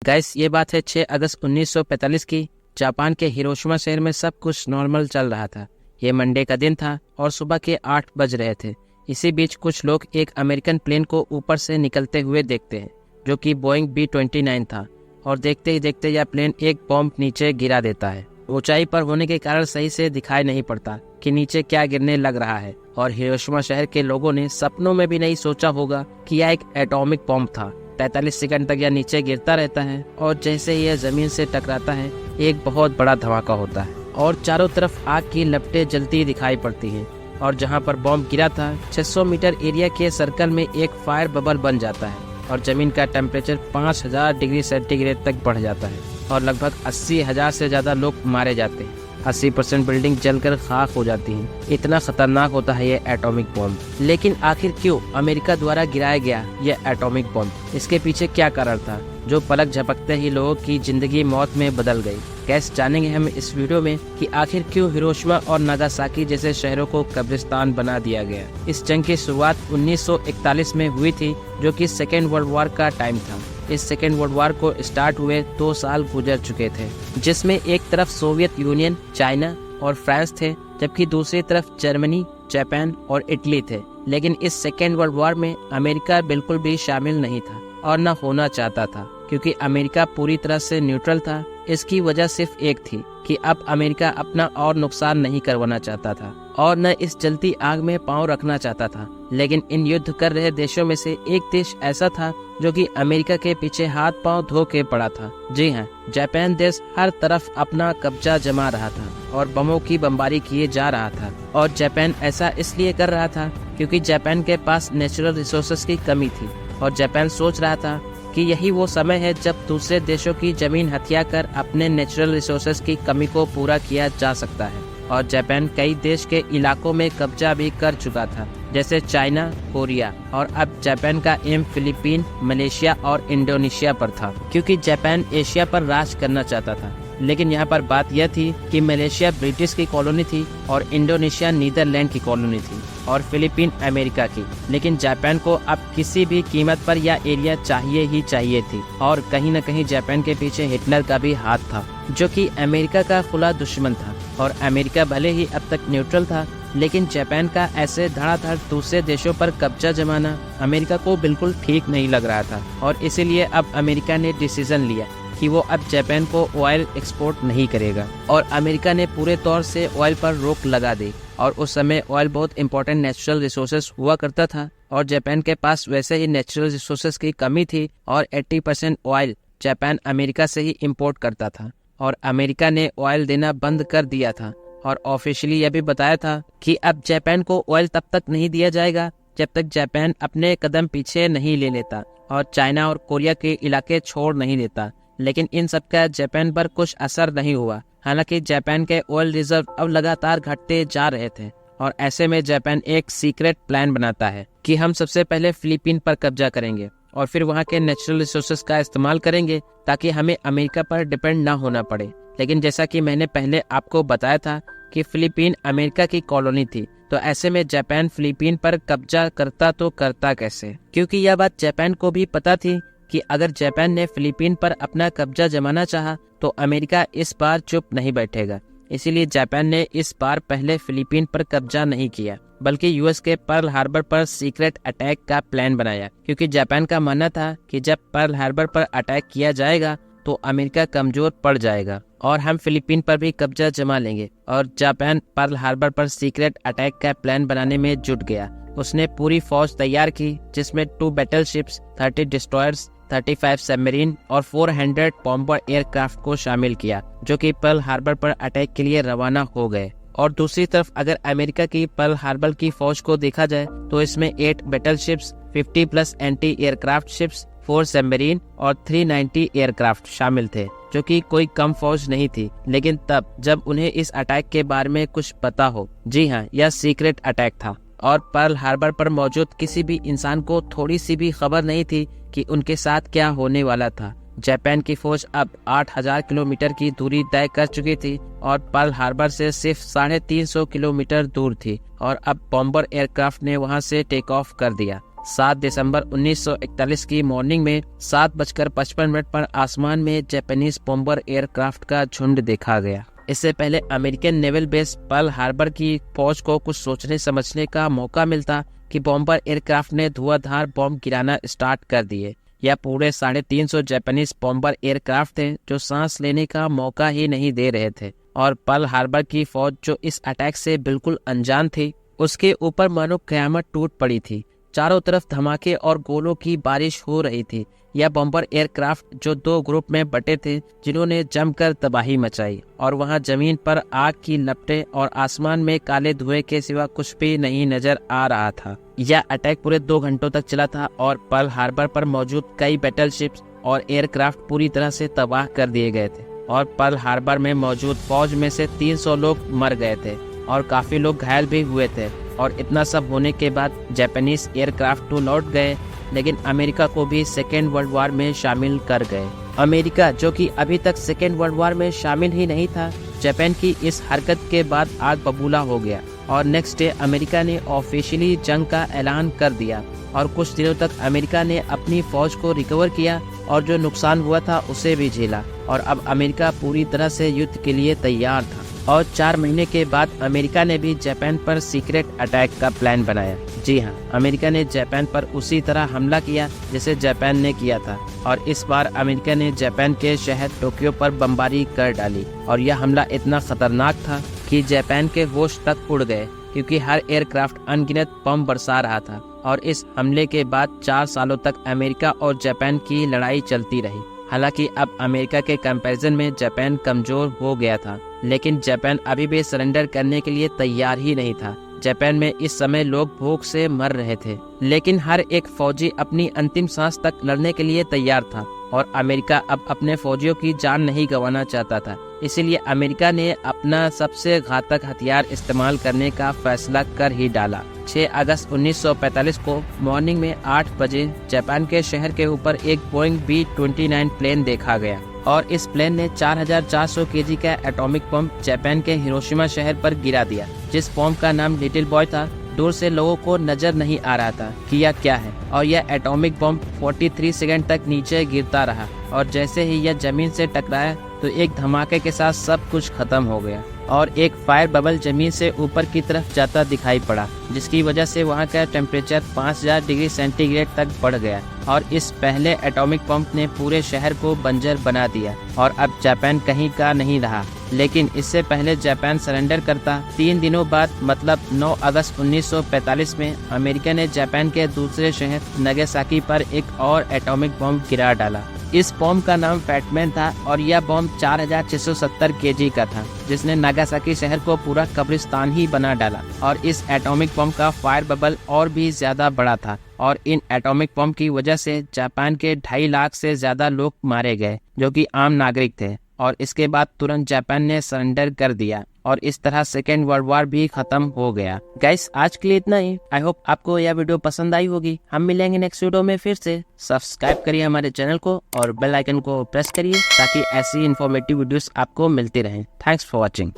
Guys, ये बात है 6 अगस्त 1945 की। जापान के हिरोशिमा शहर में सब कुछ नॉर्मल चल रहा था। ये मंडे का दिन था और सुबह के 8 बज रहे थे। इसी बीच कुछ लोग एक अमेरिकन प्लेन को ऊपर से निकलते हुए देखते हैं, जो कि बोइंग B-29 था। और देखते ही देखते यह प्लेन एक बॉम्ब नीचे गिरा देता है। ऊंचाई पर होने के कारण सही से दिखाई नहीं पड़ता कि नीचे क्या गिरने लग रहा है। और हिरोशिमा शहर के लोगों ने सपनों में भी नहीं सोचा होगा कि यह एक एटॉमिक बॉम्ब था। 45 सेकंड तक यह नीचे गिरता रहता है और जैसे ही यह जमीन से टकराता है एक बहुत बड़ा धमाका होता है और चारों तरफ आग की लपटें जलती दिखाई पड़ती हैं। और जहां पर बॉम्ब गिरा था 600 मीटर एरिया के सर्कल में एक फायर बबल बन जाता है और जमीन का टेम्परेचर 5000 डिग्री सेंटीग्रेड तक बढ़ जाता है और लगभग 80,000 से ज्यादा लोग मारे जाते हैं। 80% बिल्डिंग जलकर खाक हो जाती है। इतना खतरनाक होता है ये एटॉमिक बॉम्ब। लेकिन आखिर क्यों अमेरिका द्वारा गिराया गया ये एटॉमिक बॉम्ब? इसके पीछे क्या कारण था जो पलक झपकते ही लोगों की जिंदगी मौत में बदल गई? कैसे जानेंगे हम इस वीडियो में कि आखिर क्यों हिरोशिमा और नागासाकी जैसे शहरों को कब्रिस्तान बना दिया गया। इस जंग की शुरुआत 1941 में हुई थी, जो कि सेकेंड वर्ल्ड वॉर का टाइम था। इस सेकेंड वर्ल्ड वॉर को स्टार्ट हुए 2 साल गुजर चुके थे, जिसमें एक तरफ सोवियत यूनियन, चाइना और फ्रांस थे, जबकि दूसरी तरफ जर्मनी, जापान और इटली थे। लेकिन इस सेकेंड वर्ल्ड वॉर में अमेरिका बिल्कुल भी शामिल नहीं था और न होना चाहता था, क्योंकि अमेरिका पूरी तरह से न्यूट्रल था। इसकी वजह सिर्फ एक थी कि अब अमेरिका अपना और नुकसान नहीं करवाना चाहता था और न इस जलती आग में पांव रखना चाहता था। लेकिन इन युद्ध कर रहे देशों में से एक देश ऐसा था जो कि अमेरिका के पीछे हाथ पांव धो के पड़ा था। जी हाँ, जापान देश हर तरफ अपना कब्जा जमा रहा था और बमों की बमबारी किए जा रहा था। और जापान ऐसा इसलिए कर रहा था क्योंकि जापान के पास नेचुरल रिसोर्सेज की कमी थी और जापान सोच रहा था कि यही वो समय है जब दूसरे देशों की जमीन हथिया कर अपने नेचुरल रिसोर्सेज की कमी को पूरा किया जा सकता है। और जापान कई देश के इलाकों में कब्जा भी कर चुका था, जैसे चाइना, कोरिया। और अब जापान का एम फिलीपीन, मलेशिया और इंडोनेशिया पर था, क्योंकि जापान एशिया पर राज करना चाहता था। लेकिन यहाँ पर बात यह थी कि मलेशिया ब्रिटिश की कॉलोनी थी और इंडोनेशिया नीदरलैंड की कॉलोनी थी और फिलीपीन अमेरिका की। लेकिन जापान को अब किसी भी कीमत पर यह एरिया चाहिए ही चाहिए थी। और कहीं न कहीं जापान के पीछे हिटलर का भी हाथ था, जो कि अमेरिका का खुला दुश्मन था। और अमेरिका भले ही अब तक न्यूट्रल था, लेकिन जापान का ऐसे धड़ाधड़ दूसरे देशों पर कब्जा जमाना अमेरिका को बिल्कुल ठीक नहीं लग रहा था। और इसीलिए अब अमेरिका ने डिसीजन लिया कि वो अब जापान को ऑयल एक्सपोर्ट नहीं करेगा और अमेरिका ने पूरे तौर से ऑयल पर रोक लगा दी। और उस समय ऑयल बहुत इंपॉर्टेंट नेचुरल रिसोर्सेज हुआ करता था और जापान के पास वैसे ही नेचुरल रिसोर्सेज की कमी थी और 80% ऑयल जापान अमेरिका से ही इम्पोर्ट करता था। और अमेरिका ने ऑयल देना बंद कर दिया था और ऑफिशियली यह भी बताया था कि अब जापान को ऑयल तब तक नहीं दिया जाएगा जब तक जापान अपने कदम पीछे नहीं ले लेता और चाइना और कोरिया के इलाके छोड़ नहीं देता। लेकिन इन सब का जापान पर कुछ असर नहीं हुआ। हालांकि जापान के ऑयल रिजर्व अब लगातार घटते जा रहे थे और ऐसे में जापान एक सीक्रेट प्लान बनाता है कि हम सबसे पहले फिलीपीन पर कब्जा करेंगे और फिर वहां के नेचुरल रिसोर्सेज का इस्तेमाल करेंगे ताकि हमें अमेरिका पर डिपेंड ना होना पड़े। लेकिन जैसा कि मैंने पहले आपको बताया था कि फिलीपीन अमेरिका की कॉलोनी थी, तो ऐसे में जापान फिलीपीन पर कब्जा करता तो करता कैसे? क्योंकि यह बात जापान को भी पता थी कि अगर जापान ने फिलीपीन पर अपना कब्जा जमाना चाहा तो अमेरिका इस बार चुप नहीं बैठेगा। इसीलिए जापान ने इस बार पहले फिलीपीन पर कब्जा नहीं किया, बल्कि यूएस के पर्ल हार्बर पर सीक्रेट अटैक का प्लान बनाया। क्योंकि जापान का मानना था कि जब पर्ल हार्बर पर अटैक किया जाएगा तो अमेरिका कमजोर पड़ जाएगा और हम फिलीपीन पर भी कब्जा जमा लेंगे। और जापान पर्ल हार्बर पर सीक्रेट अटैक का प्लान बनाने में जुट गया। उसने पूरी फौज तैयार की, जिसमें 2 बैटलशिप्स, 30 डिस्ट्रॉयर्स, 35 सबमरीन और 400 बॉम्बर एयरक्राफ्ट को शामिल किया, जो कि पर्ल हार्बर पर अटैक के लिए रवाना हो गए। और दूसरी तरफ अगर अमेरिका की पर्ल हार्बर की फौज को देखा जाए तो इसमें 8 बैटलशिप्स, 50+ एंटी एयरक्राफ्ट शिप्स, 4 सबमरीन और 390 एयरक्राफ्ट शामिल थे, जो कि कोई कम फौज नहीं थी। लेकिन तब जब उन्हें इस अटैक के बारे में कुछ पता हो, जी हाँ, यह सीक्रेट अटैक था और पर्ल हार्बर पर मौजूद किसी भी इंसान को थोड़ी सी भी खबर नहीं थी कि उनके साथ क्या होने वाला था। जापान की फौज अब 8000 किलोमीटर की दूरी तय कर चुकी थी और पर्ल हार्बर से सिर्फ 350 किलोमीटर दूर थी और अब बॉम्बर एयरक्राफ्ट ने वहां से टेक ऑफ कर दिया। 7 दिसंबर 1941 की मॉर्निंग में 7:55 पर आसमान में जापानीज बॉम्बर एयरक्राफ्ट का झुंड देखा गया। इससे पहले American naval base Pearl Harbor की फौज को कुछ सोचने समझने का मौका मिलता कि बॉम्बर एयरक्राफ्ट ने धुआंधार बॉम्ब गिराना स्टार्ट कर दिए। यह पूरे 350 जापानीज बॉम्बर एयरक्राफ्ट थे जो सांस लेने का मौका ही नहीं दे रहे थे, और पर्ल हार्बर की फौज जो इस अटैक से बिल्कुल अनजान थी, उसके ऊपर मानो कयामत टूट पड़ी थी। चारों तरफ धमाके और गोलों की बारिश हो रही थी। यह बॉम्बर एयरक्राफ्ट जो 2 ग्रुप में बटे थे, जिन्होंने जमकर तबाही मचाई, और वहां जमीन पर आग की लपटें और आसमान में काले धुएं के सिवा कुछ भी नहीं नजर आ रहा था। यह अटैक पूरे 2 घंटों तक चला था और पर्ल हार्बर पर मौजूद कई बैटलशिप्स और एयरक्राफ्ट पूरी तरह से तबाह कर दिए गए थे, और पर्ल हार्बर में मौजूद फौज में से 300 लोग मर गए थे और काफी लोग घायल भी हुए थे। और इतना सब होने के बाद जापानीज एयरक्राफ्ट तो लौट गए, लेकिन अमेरिका को भी सेकेंड वर्ल्ड वॉर में शामिल कर गए। अमेरिका, जो कि अभी तक सेकेंड वर्ल्ड वॉर में शामिल ही नहीं था, जापान की इस हरकत के बाद आग बबूला हो गया, और नेक्स्ट डे अमेरिका ने ऑफिशियली जंग का ऐलान कर दिया। और कुछ दिनों तक अमेरिका ने अपनी फौज को रिकवर किया और जो नुकसान हुआ था उसे भी झेला, और अब अमेरिका पूरी तरह से युद्ध के लिए तैयार था। और 4 महीने के बाद अमेरिका ने भी जापान पर सीक्रेट अटैक का प्लान बनाया। जी हाँ, अमेरिका ने जापान पर उसी तरह हमला किया जैसे जापान ने किया था, और इस बार अमेरिका ने जापान के शहर टोक्यो पर बमबारी कर डाली। और यह हमला इतना खतरनाक था कि जापान के होश तक उड़ गए, क्योंकि हर एयरक्राफ्ट अनगिनत बम बरसा रहा था। और इस हमले के बाद 4 सालों तक अमेरिका और जापान की लड़ाई चलती रही। हालांकि अब अमेरिका के कंपैरिजन में जापान कमजोर हो गया था, लेकिन जापान अभी भी सरेंडर करने के लिए तैयार ही नहीं था। जापान में इस समय लोग भूख से मर रहे थे, लेकिन हर एक फौजी अपनी अंतिम सांस तक लड़ने के लिए तैयार था, और अमेरिका अब अपने फौजियों की जान नहीं गंवाना चाहता था। इसीलिए अमेरिका ने अपना सबसे घातक हथियार इस्तेमाल करने का फैसला कर ही डाला। 6 अगस्त 1945 को मॉर्निंग में 8 बजे जापान के शहर के ऊपर एक बोइंग B-29 प्लेन देखा गया, और इस प्लेन ने 4400 केजी का एटॉमिक बम जापान के हिरोशिमा शहर पर गिरा दिया। जिस बम का नाम लिटिल बॉय था, दूर से लोगों को नजर नहीं आ रहा था कि यह क्या है, और यह एटॉमिक बम 43 सेकंड तक नीचे गिरता रहा, और जैसे ही यह जमीन से टकराया तो एक धमाके के साथ सब कुछ खत्म हो गया, और एक फायर बबल जमीन से ऊपर की तरफ जाता दिखाई पड़ा, जिसकी वजह से वहां का टेम्परेचर 5000 डिग्री सेंटीग्रेड तक बढ़ गया, और इस पहले एटॉमिक बम ने पूरे शहर को बंजर बना दिया, और अब जापान कहीं का नहीं रहा। लेकिन इससे पहले जापान सरेंडर करता, 3 दिनों बाद मतलब 9 अगस्त 1945 में अमेरिका ने जापान के दूसरे शहर नागासाकी पर एक और एटॉमिक बम गिरा डाला। इस बम का नाम फैटमैन था, और यह बम 4670 केजी का था, जिसने नागासाकी शहर को पूरा कब्रिस्तान ही बना डाला। और इस एटॉमिक बम का फायर बबल और भी ज्यादा बड़ा था, और इन एटॉमिक बम की वजह से जापान के 2.5 लाख से ज्यादा लोग मारे गए, जो कि आम नागरिक थे। और इसके बाद तुरंत जापान ने सरेंडर कर दिया, और इस तरह सेकेंड वर्ल्ड वॉर भी खत्म हो गया। गाइस, आज के लिए इतना ही। आई होप आपको यह वीडियो पसंद आई होगी। हम मिलेंगे नेक्स्ट वीडियो में फिर से। सब्सक्राइब करिए हमारे चैनल को और बेल आइकन को प्रेस करिए, ताकि ऐसी इन्फॉर्मेटिव वीडियोस आपको मिलती रहें। Thanks for watching.